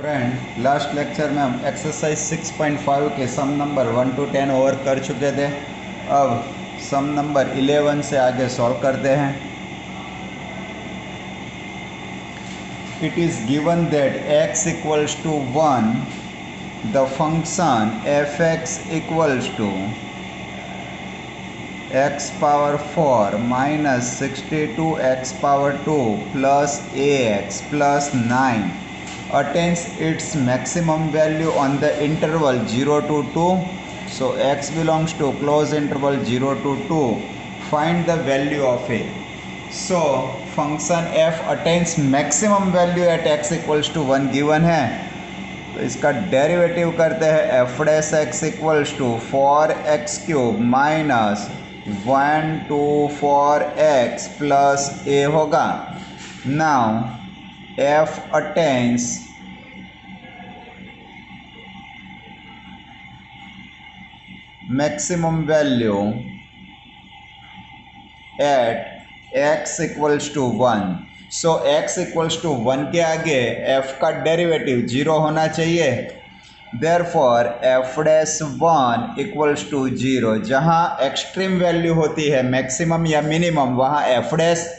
Friend, last lecture में हम exercise 6.5 के सम नंबर 1 to 10 ओवर कर चुके थे। अब सम नंबर 11 से आगे सॉल्व करते हैं। It is given that x equals to 1, the function f x equals to x power 4 minus 62 x power 2 plus ax plus 9 attains its maximum value on the interval 0 to 2. So x belongs to closed interval 0 to 2. Find the value of a. So function f attains maximum value at x equals to 1 given है, तो इसका derivative करते हैं f dash x equals to 4x cube minus 1 to 4x plus a होगा। Now f attains maximum value at x equals to 1. So x equals to 1 के आगे f का derivative 0 होना चाहिए। Therefore f dash 1 equals to 0। जहाँ extreme value होती है maximum या मिनिमम, वहाँ f डैश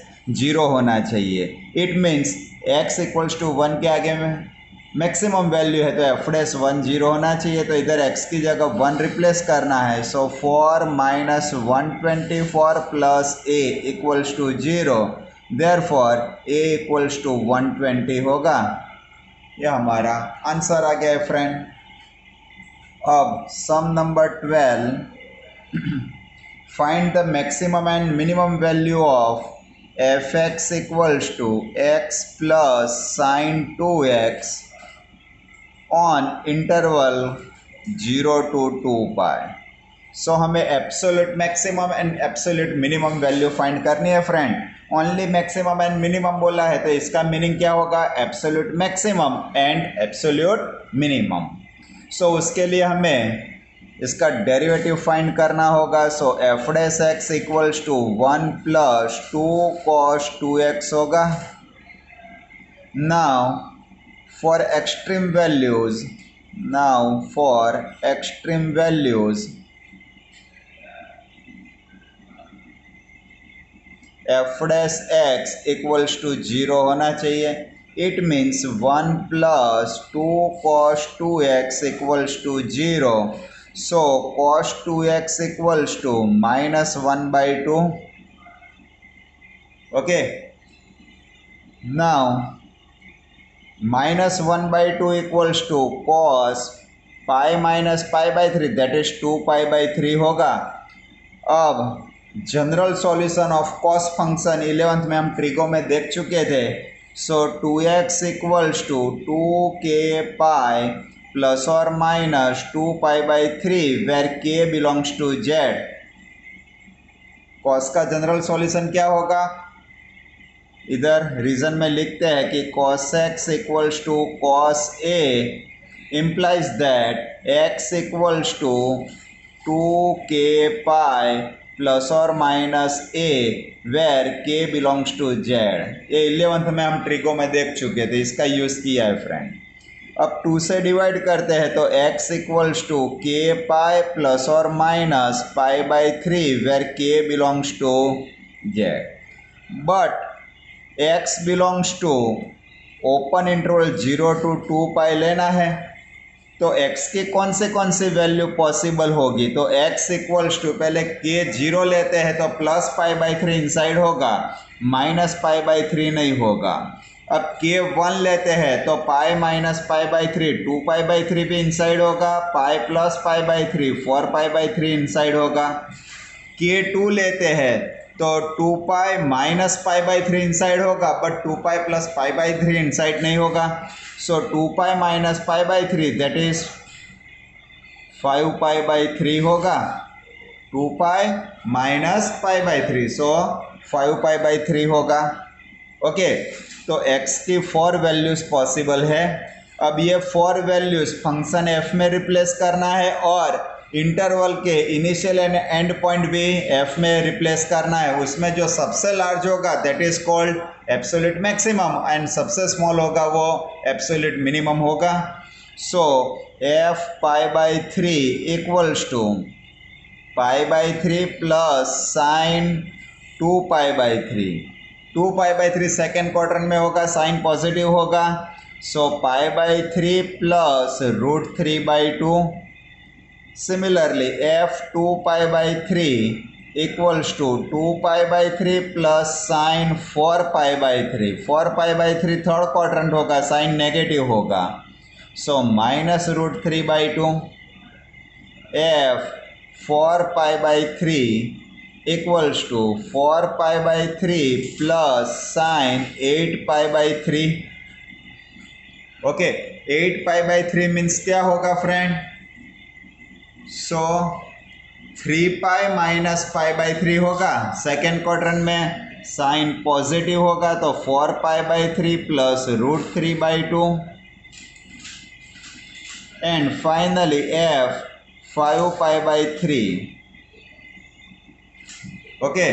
0 होना चाहिए। It means x equals to 1 के आगे में मैक्सिमम वैल्यू है तो f डैश 1 0 होना चाहिए। तो इधर x की जगह 1 रिप्लेस करना है। So 4 minus 124 plus a equals to 0। Therefore a equals to 120 होगा। यह हमारा आंसर आ गया है फ्रेंड। अब sum number 12, find the maximum and minimum value of f x equals to x plus sine 2x on interval 0 to 2 pi. So हमें absolute maximum and absolute minimum value find करनी है friend. Only maximum and minimum बोला है तो इसका meaning क्या होगा? Absolute maximum and absolute minimum. So उसके लिए हमें इसका डेरिवेटिव फाइंड करना होगा। So f dash x equals to 1 plus 2 cos 2x होगा। Now for extreme values, f dash x equals to 0 होना चाहिए। It means 1 plus 2 cos 2x equals to 0. So cos 2x equals to minus 1/2. Okay, now minus 1/2 equals to cos pi minus pi by 3, that is 2 pi by 3 होगा। अब general solution of cos function 11th में हम trigo में देख चुके थे। So 2x equals to 2k pi plus और minus 2 pi by 3 where k belongs to z। Cos का जनरल सॉल्यूशन क्या होगा? इधर रीजन में लिखते हैं कि cos x equals to cos a implies that x equals to 2k pi plus और minus a where k belongs to z। ये 11th में हम ट्रिगो में देख चुके थे, इसका यूज़ किया है फ्रेंड। अब 2 से डिवाइड करते हैं तो x equals to k pi plus और minus pi by 3 where k belongs to z। But x belongs to open interval 0 to 2 pi लेना है, तो x की कौन से वैल्यू पॉसिबल होगी? तो x इक्वल्स टू पहले k 0 लेते हैं तो प्लस पाई बाई 3 इनसाइड होगा, माइनस पाई बाई 3 नहीं होगा। अब k 1 लेते हैं तो पाई minus pi by 3 2 pi by 3 भी इनसाइड होगा, पाई plus pi by 3 4 pi by 3 inside होगा। k 2 लेते हैं तो 2 पाई माइनस पाई बाई 3 इनसाइड होगा, but 2 pi plus pi by 3 inside नहीं होगा। सो 2 पाई minus pi by 3 that is 5 pi by 3 होगा। 2 पाई minus pi by 3, so 5 pi by 3 होगा। ओके, तो x की 4 वैल्यूज़ पॉसिबल है। अब ये 4 वैल्यूज़ फंक्शन f में रिप्लेस करना है और इंटरवल के इनिशियल एंड एंड पॉइंट भी एफ में रिप्लेस करना है। उसमें जो सबसे लार्ज होगा that is called absolute maximum and सबसे स्मॉल होगा वो एब्सोल्यूट मिनिमम होगा। So f pi by 3 equals to pi by 3 plus sine 2 pi by 3। 2 pi by 3 second quadrant में होगा, साइन पॉजिटिव होगा। सो पाई by 3 plus root 3 by 2। Similarly f 2 pi by 3 equals to 2 pi by 3 plus sine 4 pi by 3। 4 pi by 3 third quadrant होगा, sine negative होगा। So minus root 3 by 2। F 4 pi by 3 equals to 4 pi by 3 plus sine 8 pi by 3। Okay, 8 pi by 3 means क्या होगा friend? So 3 pi minus pi by 3 होगा। Second quadrant में sine positive होगा तो 4 pi by 3 plus root 3 by 2। And finally f 5 pi by 3। Okay,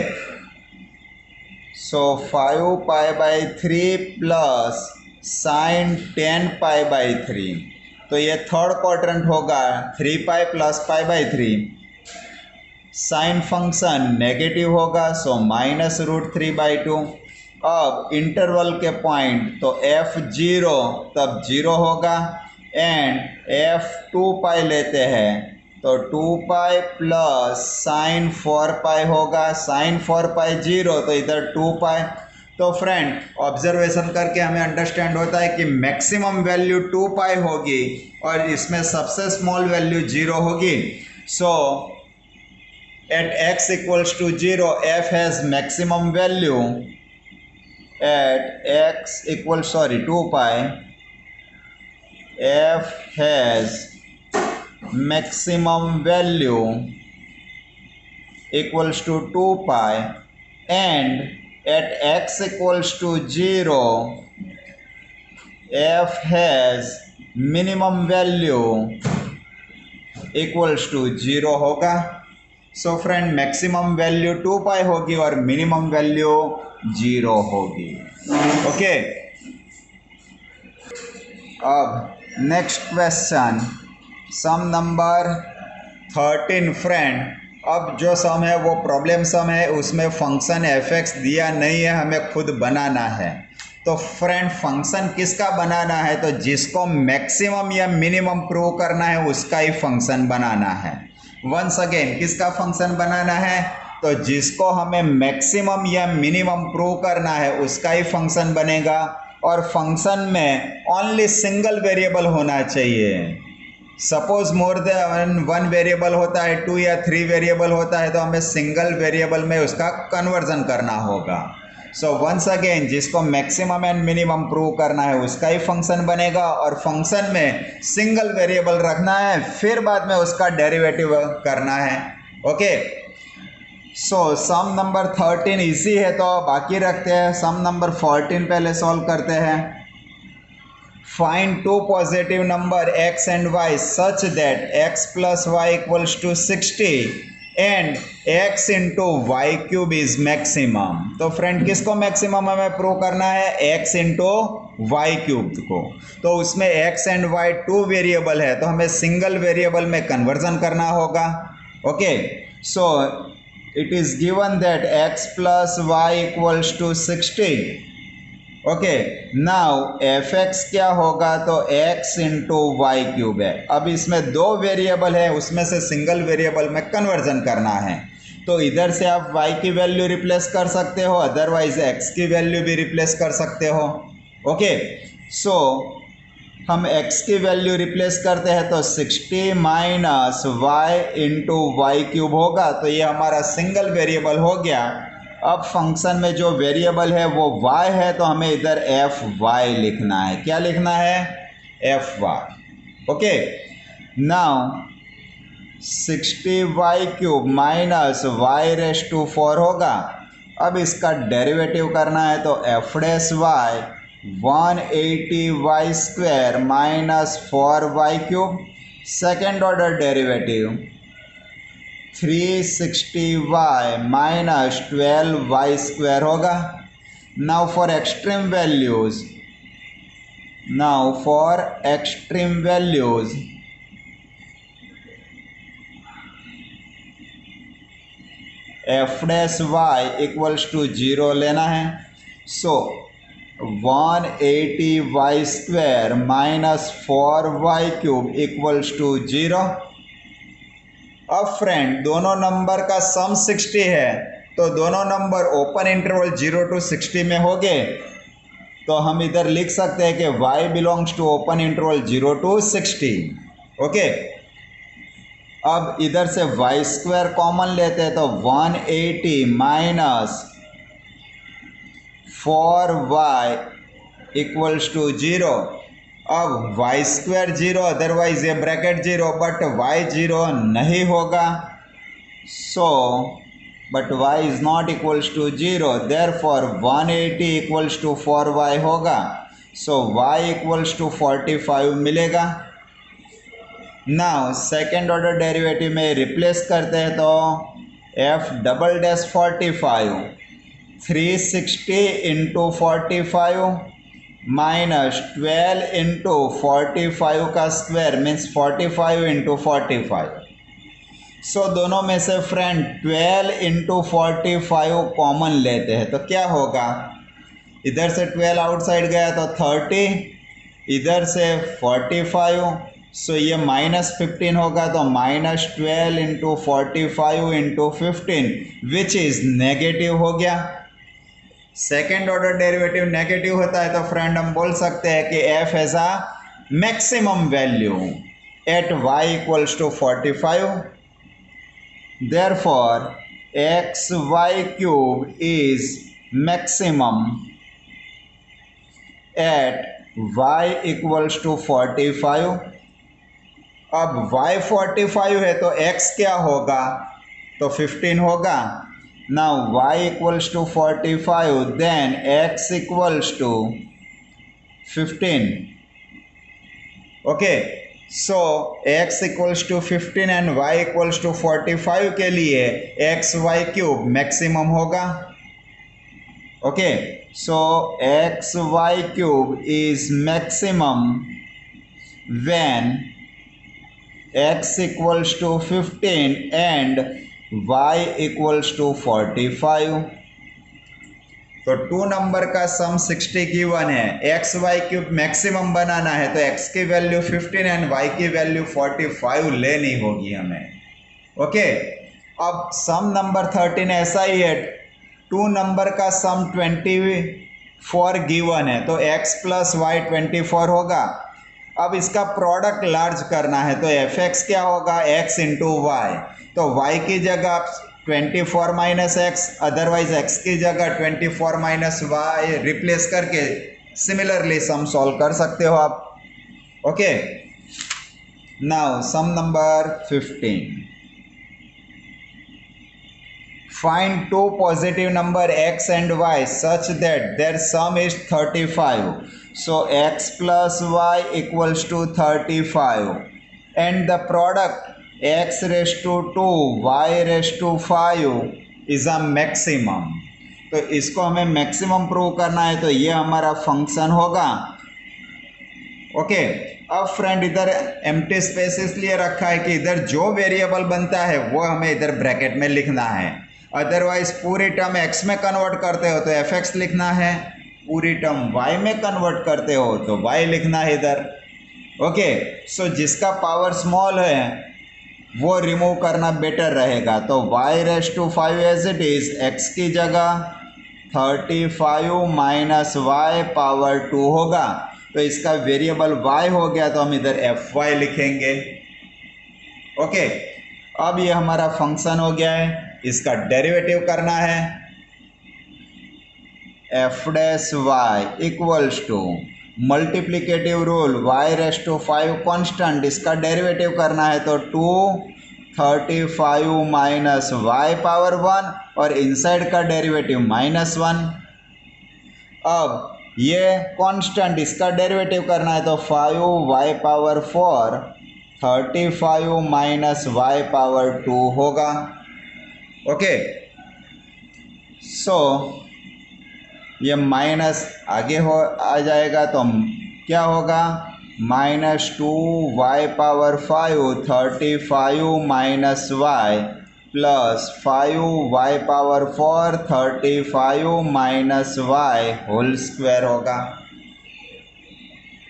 so 5 pi by 3 plus sine 10 pi by 3। तो ये third quadrant होगा, 3 pi plus pi by 3। Sine function negative होगा, so minus root 3 by 2। अब interval के point तो F 0 तब 0 होगा and F 2 पाई लेते हैं तो 2 पाई प्लस साइन 4 पाई होगा। साइन 4 पाई 0 तो इधर 2 पाई। तो फ्रेंड ऑब्जर्वेशन करके हमें अंडरस्टैंड होता है कि मैक्सिमम वैल्यू 2 पाई होगी और इसमें सबसे स्मॉल वैल्यू 0 होगी। So at x equals to 0 f has maximum value at x equal 2 pi f has maximum value equals to 2 pi and at x equals to 0 f has minimum value equals to 0 होगा। So friend maximum value 2 पाई होगी और minimum value 0 होगी। Okay, अब next question सम number 13 friend. अब जो सम है वो problem some है, उसमें फंक्शन एफ एक्स दिया नहीं है, हमें खुद बनाना है। तो फ्रेंड फंक्शन किसका बनाना है? तो जिसको मैक्सिमम या मिनिमम प्रूव करना है उसका ही फंक्शन बनाना है। वंस अगेन किसका फंक्शन बनाना है? तो जिसको हमें मैक्सिमम या मिनिमम प्रूव करना है उसका ही फंक्शन बनेगा। और फंक्शन में ओनली सिंगल वेरिएबल होना चाहिए। सपोज मोर देन 1 वेरिएबल होता है, 2 या 3 वेरिएबल होता है तो हमें सिंगल वेरिएबल में उसका कन्वर्जन करना होगा। सो वंस अगेन जिसको मैक्सिमम एंड मिनिमम प्रूव करना है उसका ही फंक्शन बनेगा और फंक्शन में सिंगल वेरिएबल रखना है, फिर बाद में उसका डेरिवेटिव करना है। ओके, सो सम नंबर 13 इजी है तो बाकी रखते हैं। सम नंबर 14 पहले सॉल्व करते हैं। Find two positive number x and y such that x plus y equals to 60 and x into y cube is maximum। तो फ्रेंड किसको मैक्सिमम हमें प्रूव करना है? x into y क्यूब को। तो उसमें x एंड y 2 वेरिएबल है तो हमें सिंगल वेरिएबल में कन्वर्जन करना होगा। Okay, so it is given that x plus y equals to 60। Okay, now F x क्या होगा? तो x इंटू वाई क्यूब है। अब इसमें 2 वेरिएबल है, उसमें से सिंगल वेरिएबल में कन्वर्जन करना है। तो इधर से आप y की वैल्यू रिप्लेस कर सकते हो, अदरवाइज x की वैल्यू भी रिप्लेस कर सकते हो। ओके, सो हम x की वैल्यू रिप्लेस करते हैं तो 60 minus y into y cube होगा। तो ये हमारा सिंगल वेरिएबल हो गया। अब फंक्शन में जो वेरिएबल है वो y है तो हमें इधर एफ वाई लिखना है। क्या लिखना है? F y. Okay, now 60 y cube minus y raise to 4 होगा। अब इसका डेरिवेटिव करना है तो f dash y 180 y square minus 4 y cube. Second order derivative 360y minus 12y square होगा। Now for extreme values, f dash y equals to 0 लेना है। So 180y square minus 4y cube equals to 0। अब friend दोनों number का sum 60 है, तो दोनों number open interval 0 to 60 में हो गए, तो हम इधर लिख सकते हैं कि y belongs to open interval 0 to 60। Okay, अब इधर से y स्क्वायर कॉमन लेते हैं, तो 180 माइनस 4y इक्वल्स टू 0। अब y स्क्वायर 0, अदरवाइज ये ब्रैकेट 0, बट y 0 नहीं होगा। So but y is not equals to 0, therefore 180 equals to 4y होगा। सो y इक्वल्स टू 45 मिलेगा। नाउ सेकेंड ऑर्डर डेरिवेटिव में रिप्लेस करते हैं, तो f double dash 45 360 into 45 minus 12 into 45 का स्क्वायर मीन्स 45 इंटू 45। सो दोनों में से फ्रेंड 12 इंटू 45 कॉमन लेते हैं, तो क्या होगा, इधर से 12 आउटसाइड गया तो 30, इधर से 45, सो ये माइनस 15 होगा, तो minus 12 into 45 into 15 which is negative हो गया। सेकेंड ऑर्डर डेरिवेटिव नेगेटिव होता है, तो फ्रेंड हम बोल सकते हैं कि f has a maximum value at y equals to 45। Therefore xy cube is maximum at y equals to 45। अब y 45 है, तो x क्या होगा, तो 15 होगा। Now y equals to 45, then x equals to 15. Okay, so x equals to 15 and y equals to 45 के लिए x y cube maximum होगा। Okay, so x y cube is maximum when x equals to 15 and y equals to 45। तो two number का sum 60 given है, x y cube maximum बनाना है, तो x की वैल्यू 15 एंड y की value 45 लेनी होगी हमें। ओके, अब सम नंबर 13 ऐसा ही है, टू नंबर का सम 24 गिवन है, तो x प्लस वाई 24 होगा। अब इसका प्रोडक्ट लार्ज करना है, तो एफ एक्स क्या होगा, x इंटू वाई, तो y की जगह आप 24 माइनस एक्स, अदरवाइज x की जगह 24 माइनस वाई रिप्लेस करके सिमिलरली सम सॉल्व कर सकते हो आप। Okay, now some number 15, find two positive number x and y such that their sum is 35। So x plus y equals to 35 and the product x raised to 2 y raised to 5 is a maximum। तो इसको हमें maximum prove करना है, तो ये हमारा function होगा। Okay, अब फ्रेंड इधर एम्प्टी स्पेस इसलिए रखा है कि इधर जो वेरिएबल बनता है वो हमें इधर ब्रैकेट में लिखना है, अदरवाइज पूरी टर्म x में कन्वर्ट करते हो तो fx लिखना है, पूरी टर्म y में कन्वर्ट करते हो तो y लिखना है इधर। ओके, सो जिसका पावर स्मॉल है वो रिमूव करना बेटर रहेगा, तो y raise to 5 as it is, x की जगह 35 माइनस y पावर 2 होगा, तो इसका वेरिएबल y हो गया, तो हम इधर fy लिखेंगे। ओके, अब ये हमारा फंक्शन हो गया है, इसका डेरिवेटिव करना है, f dash y equals to multiplicative rule y raise to 5 constant, इसका डेरिवेटिव करना है, तो 235 माइनस y पावर 1 और इनसाइड का डेरिवेटिव -1। अब ये कांस्टेंट, इसका डेरिवेटिव करना है, तो 5y power 4 35 minus y power 2 होगा। ओके, सो ये माइनस आगे आ जाएगा तो क्या होगा, -2y⁵ 35 minus y plus 5y⁴ 35 minus y whole square होगा।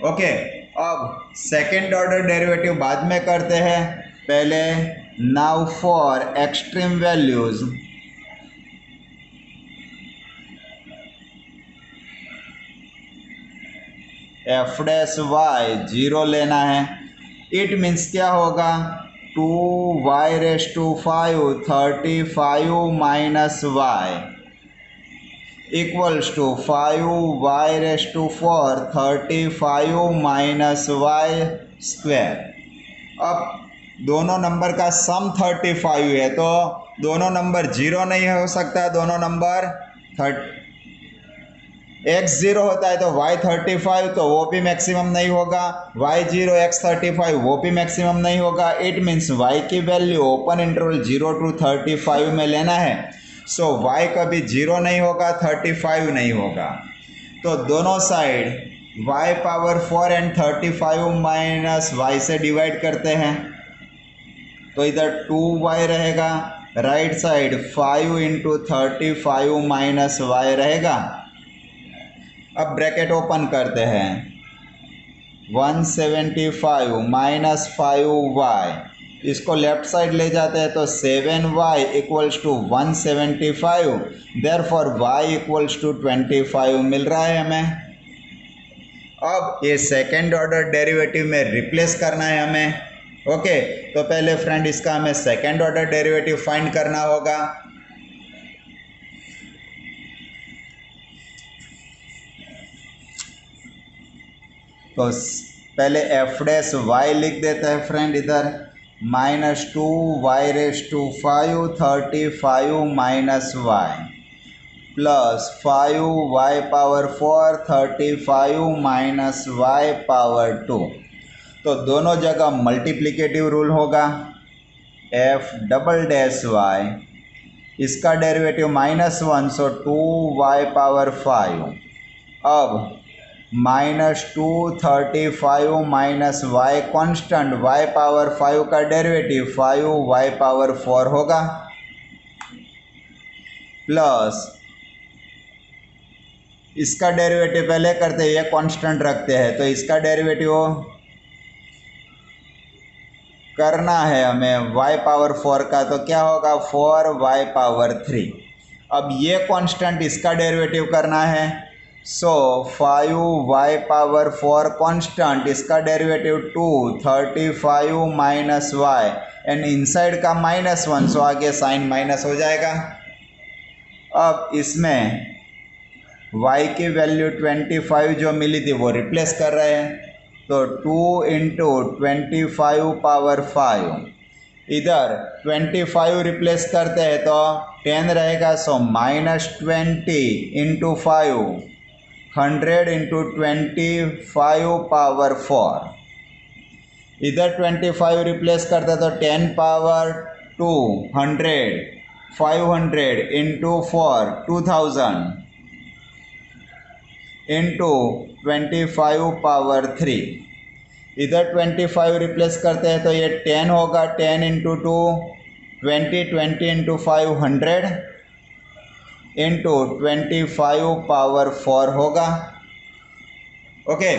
ओके, अब सेकेंड ऑर्डर डेरिवेटिव बाद में करते हैं, पहले now for extreme values f'(y) 0 लेना है। इट मीन्स क्या होगा, 2y⁵ 35 minus y equals to 5y⁴ 35 minus y square. अब दोनों नंबर का सम 35 है तो दोनों नंबर 0 नहीं हो सकता, दोनों नंबर x 0 होता है तो y 35 तो वो भी मैक्सिमम नहीं होगा, y 0 x 35 वो भी मैक्सिमम नहीं होगा। इट मीन्स y की वैल्यू ओपन इंटरवल 0 to 35 में लेना है। सो y कभी 0 नहीं होगा, 35 नहीं होगा, तो दोनों side y⁴ and 35 minus y से डिवाइड करते हैं तो इधर 2y रहेगा, right side 5 into 35 minus y रहेगा। अब ब्रैकेट ओपन करते हैं, 175 माइनस 5y, इसको लेफ्ट साइड ले जाते हैं तो 7y equals to 175, therefore y equals to 25 मिल रहा है हमें। अब ये सेकेंड ऑर्डर डेरिवेटिव में रिप्लेस करना है हमें। ओके, तो पहले फ्रेंड इसका हमें सेकेंड ऑर्डर डेरिवेटिव फाइंड करना होगा। तो पहले f'(y) लिख देते हैं फ्रेंड इधर, -2y⁵ 35 minus y plus 5y⁴ 35 minus y power 2। तो दोनों जगह मल्टीप्लिकेटिव रूल होगा, f'(y) इसका डेरिवेटिव -1 सो 2y⁵। अब -235 माइनस वाई कॉन्स्टेंट y⁵ का डेरिवेटिव 5y⁴ होगा, प्लस इसका डेरिवेटिव पहले करते हैं, ये कांस्टेंट रखते हैं तो इसका डेरिवेटिव करना है हमें y⁴ का, तो क्या होगा 4y⁴। अब ये कांस्टेंट इसका डेरिवेटिव करना है, सो 5y⁴ कांस्टेंट इसका derivative 2 35 minus y and inside का -1 सो आगे साइन माइनस हो जाएगा। अब इसमें y की वैल्यू 25 जो मिली थी वो रिप्लेस कर रहे हैं, तो 2 इंटू 25 पावर 5, इधर 25 रिप्लेस करते हैं तो 10 रहेगा, सो -20 इंटू 5 100 इंटू 25 पावर 4, इधर 25 रिप्लेस करते तो 10 पावर 2 100 500 इंटू 4 2000 इंटू 25 पावर 3, इधर 25 रिप्लेस करते हैं तो ये 10 होगा, 10 इंटू 2 20 20 इंटू 5 100 इंटू 25 पावर 4 होगा। ओके,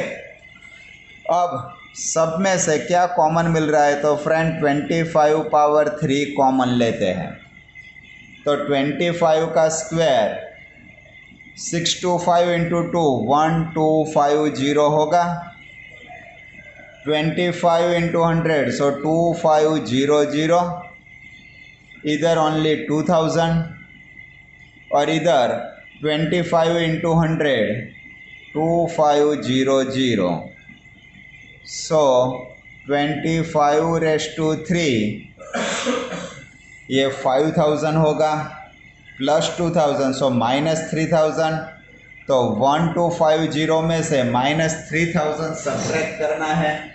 अब सब में से क्या कॉमन मिल रहा है, तो फ्रेंड 25 पावर 3 कॉमन लेते हैं, तो 25 का स्क्वायर 625 इंटू 2 1250 होगा, 25 इंटू 100 सो 2500, इधर ओनली 2000 और इधर 25 इंटू 100 2500, सो 25⁻³ ये 5000 होगा, प्लस 2000 सो -3000, तो 1250 में से -3000 सब्ट्रैक्ट करना है।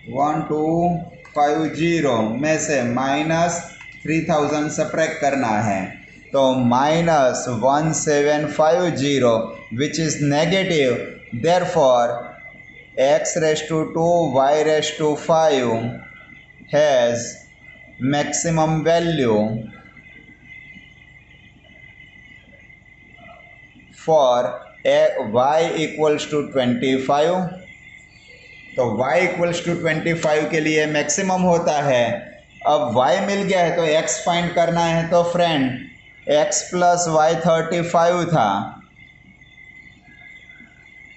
1250 में से -3000 सब्ट्रैक्ट करना है, तो -1750 which is negative, therefore x⁻², y⁻5 has maximum value for y equals to 25। तो y इक्वल्स टू 25 के लिए मैक्सिमम होता है। अब y मिल गया है तो x फाइंड करना है, तो फ्रेंड x प्लस वाई 35 था,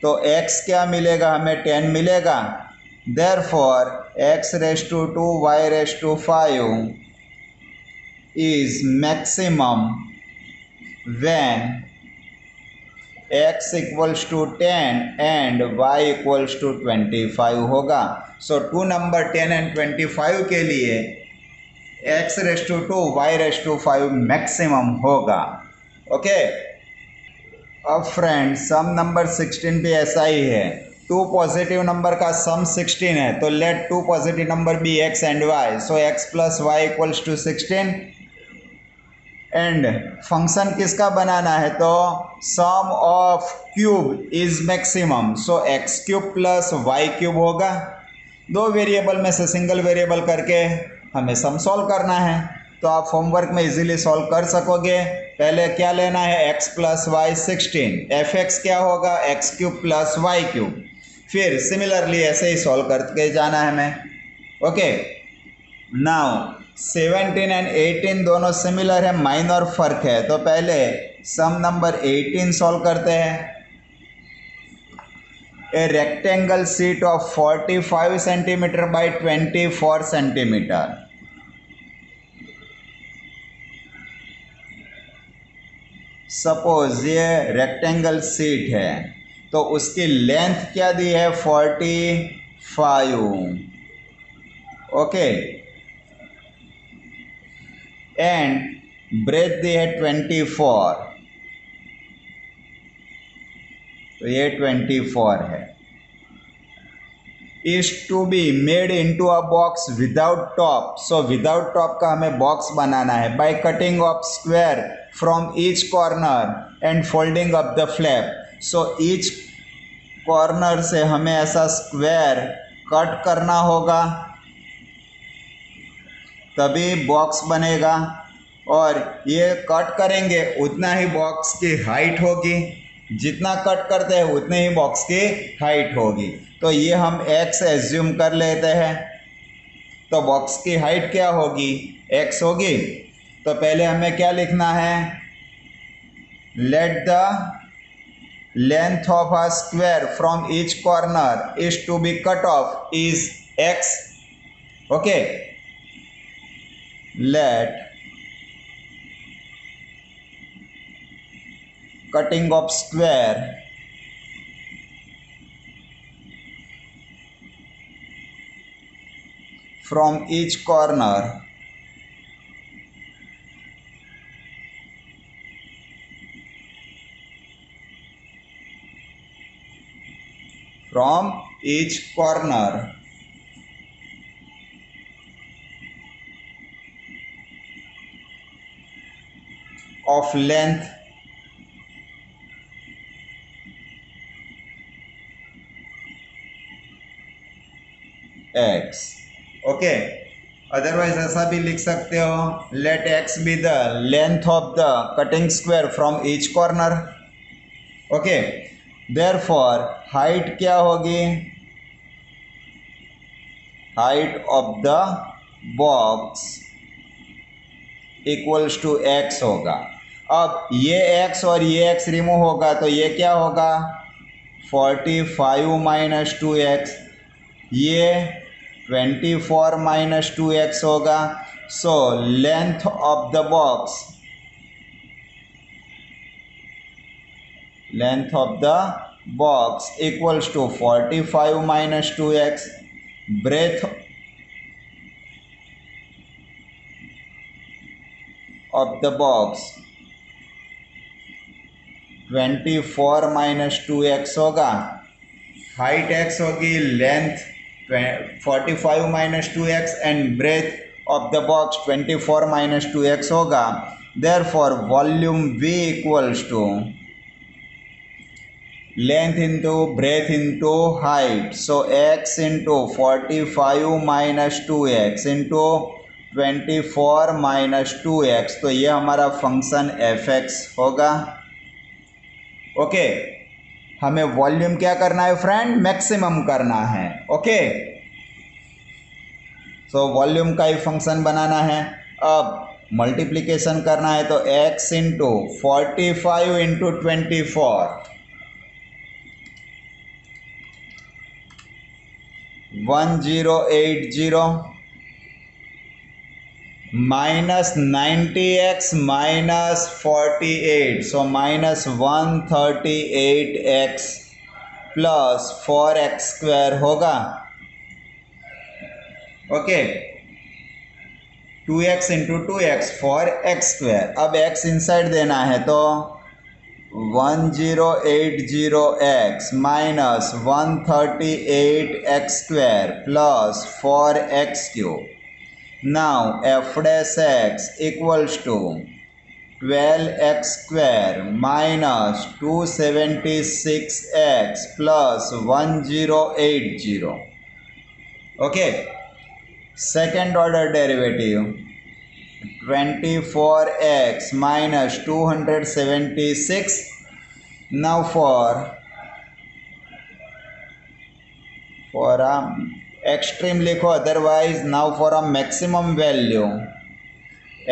तो x क्या मिलेगा हमें, 10 मिलेगा। Therefore x⁻², y⁻5 is maximum when x equals to 10 and y equals to 25 होगा। सो 2 नंबर 10 एंड 25 के लिए x⁻², y⁻5 मैक्सिमम होगा। ओके। अब फ्रेंड सम नंबर 16 भी ऐसा ही है। 2 पॉजिटिव नंबर का सम 16 है, तो let 2 positive number be x and y। So x plus y equals to 16 and function किसका बनाना है, तो sum of cube is maximum, so x³ plus y³ होगा। 2 वेरिएबल में से सिंगल वेरिएबल करके हमें सम सॉल्व करना है, तो आप होमवर्क में इजीली सॉल्व कर सकोगे। पहले क्या लेना है, x प्लस वाई 16, f(x) क्या होगा, x³ प्लस y³। फिर सिमिलरली ऐसे ही सॉल्व करके जाना है हमें। ओके। नाउ 17 एंड 18 दोनों सिमिलर है, माइनर फर्क है, तो पहले सम नंबर 18 सॉल्व करते हैं। A rectangle sheet of 45 centimetre by 24 centimetre. Suppose ये रेक्टेंगल शीट है, तो उसकी लेंथ क्या दी है, 45। ओके। एंड ब्रेथ दी है 24, तो ये 24 है। Is to be made into a box without top, so without top का हमें बॉक्स बनाना है by cutting off square from each corner and folding up the flap. So each corner से हमें ऐसा स्क्वायर कट करना होगा, तभी बॉक्स बनेगा, और ये कट करेंगे उतना ही बॉक्स की हाइट होगी, जितना कट करते हैं उतने ही बॉक्स की हाइट होगी। तो ये हम x एज्यूम कर लेते हैं, तो बॉक्स की हाइट क्या होगी, x होगी। तो पहले हमें क्या लिखना है, let the length of a square from each corner is to be cut off is x। Okay. let cutting of square from each corner of length x। Okay. Otherwise ऐसा भी लिख सकते हो, let x be the length of the cutting square from each corner. Okay. Therefore height क्या होगी, height of the box equals to x होगा। अब ये x और ये x रिमूव होगा, तो ये क्या होगा, 45 माइनस 2x, ये 24 माइनस 2x होगा। So length of the box, length of the box equals to 45 minus 2x, breadth of the box 24 minus 2x होगा, हाइट x होगी, length 45 minus 2x and breadth of the box 24 minus 2x होगा। Therefore volume V equals to length into breadth into height, so x into 45 minus 2x into 24 minus 2x, तो ये हमारा function fx होगा। Okay, हमें volume क्या करना है friend, maximum करना है। ओके, सो वॉल्यूम का ही फंक्शन बनाना है। अब मल्टीप्लिकेशन करना है तो x into 45 into 24 1080 minus 90x minus 48, so minus 138x plus 4x square होगा। Okay, 2x into 2x 4x square. अब x इनसाइड देना है तो 1080x minus 138x square plus 4x cube. Now f dash x equals to 12x square minus 276x plus 1080. Okay, second order derivative 24x minus 276. Now for extreme लिखो, otherwise now for a maximum value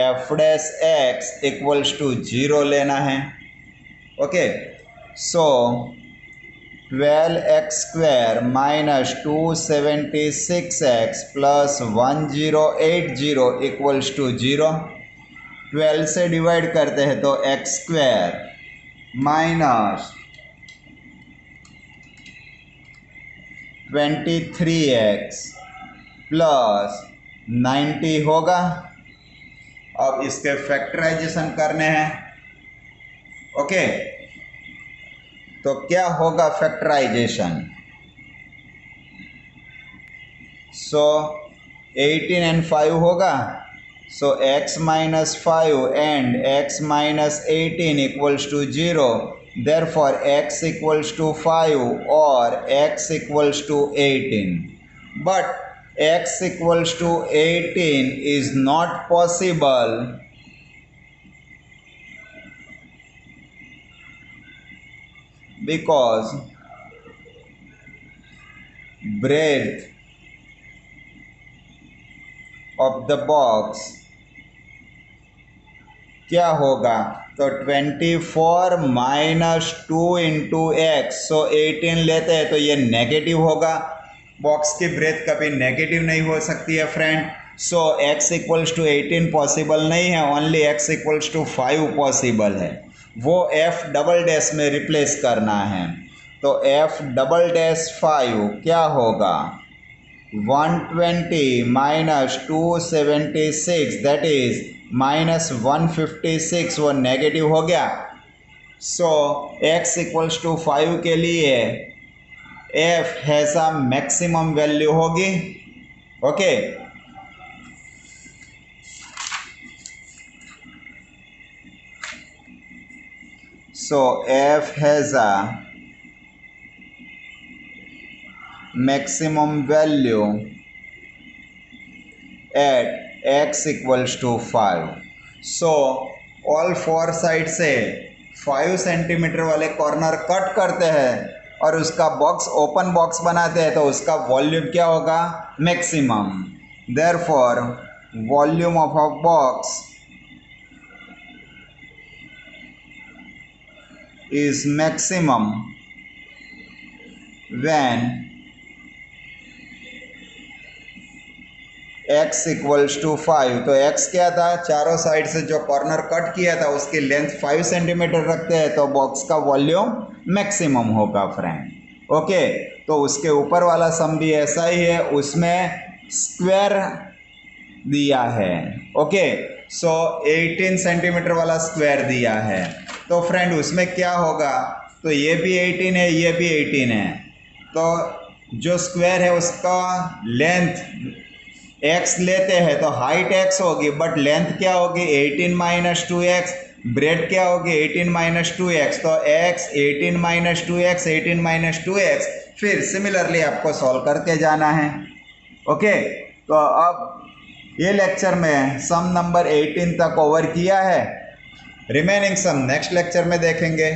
f dash x equals to 0 लेना है। Okay, so 12x square minus 276x plus 1080 equals to 0। 12 से divide करते हैं तो x square minus 23x plus 90 होगा। अब इसके फैक्टराइजेशन करने हैं। ओके, तो क्या होगा फैक्टराइजेशन, सो 18 एंड 5 होगा, so x minus 5 and x minus 18 equals to 0। Therefore x equals to 5 or x equals to 18, but x equals to 18 is not possible because breadth of the box क्या होगा, तो 24 minus 2 into x, सो 18 लेते हैं तो ये negative होगा। Box की breath कभी नेगेटिव नहीं हो सकती है friend. So x equals to 18 possible नहीं है, only x equals to 5 possible है। वो f डबल डैश में रिप्लेस करना है, तो f डबल डैश 5 क्या होगा, 120 माइनस 276 दैट इज माइनस 156, वो नेगेटिव हो गया। सो x इक्वल्स टू 5 के लिए f has a maximum value होगी। Okay, so f has a maximum value at x equals to 5। so all four side से 5 centimetre वाले कॉर्नर कट करते हैं और उसका बॉक्स ओपन बॉक्स बनाते हैं, तो उसका वॉल्यूम क्या होगा, maximum. Therefore volume of a box is maximum when x equals to 5। तो x क्या था, चारों साइड से जो कॉर्नर कट किया था उसकी लेंथ 5 सेंटीमीटर रखते हैं, तो बॉक्स का वॉल्यूम मैक्सिमम होगा फ्रेंड। ओके, तो उसके ऊपर वाला सम भी ऐसा ही है, उसमें स्क्वायर दिया है। ओके, सो 18 सेंटीमीटर वाला स्क्वायर दिया है, तो फ्रेंड उसमें क्या होगा, तो ये भी 18 है, ये भी 18 है, तो जो स्क्वायर है उसका लेंथ x लेते हैं तो हाइट x होगी, बट लेंथ क्या होगी 18 माइनस 2x, ब्रेड क्या होगी 18 माइनस 2x, तो x 18 minus 2x 18 minus 2x, फिर सिमिलरली आपको सॉल्व करके जाना है। ओके, तो अब ये लेक्चर में सम नंबर 18 तक कवर किया है, रिमेनिंग सम नेक्स्ट लेक्चर में देखेंगे।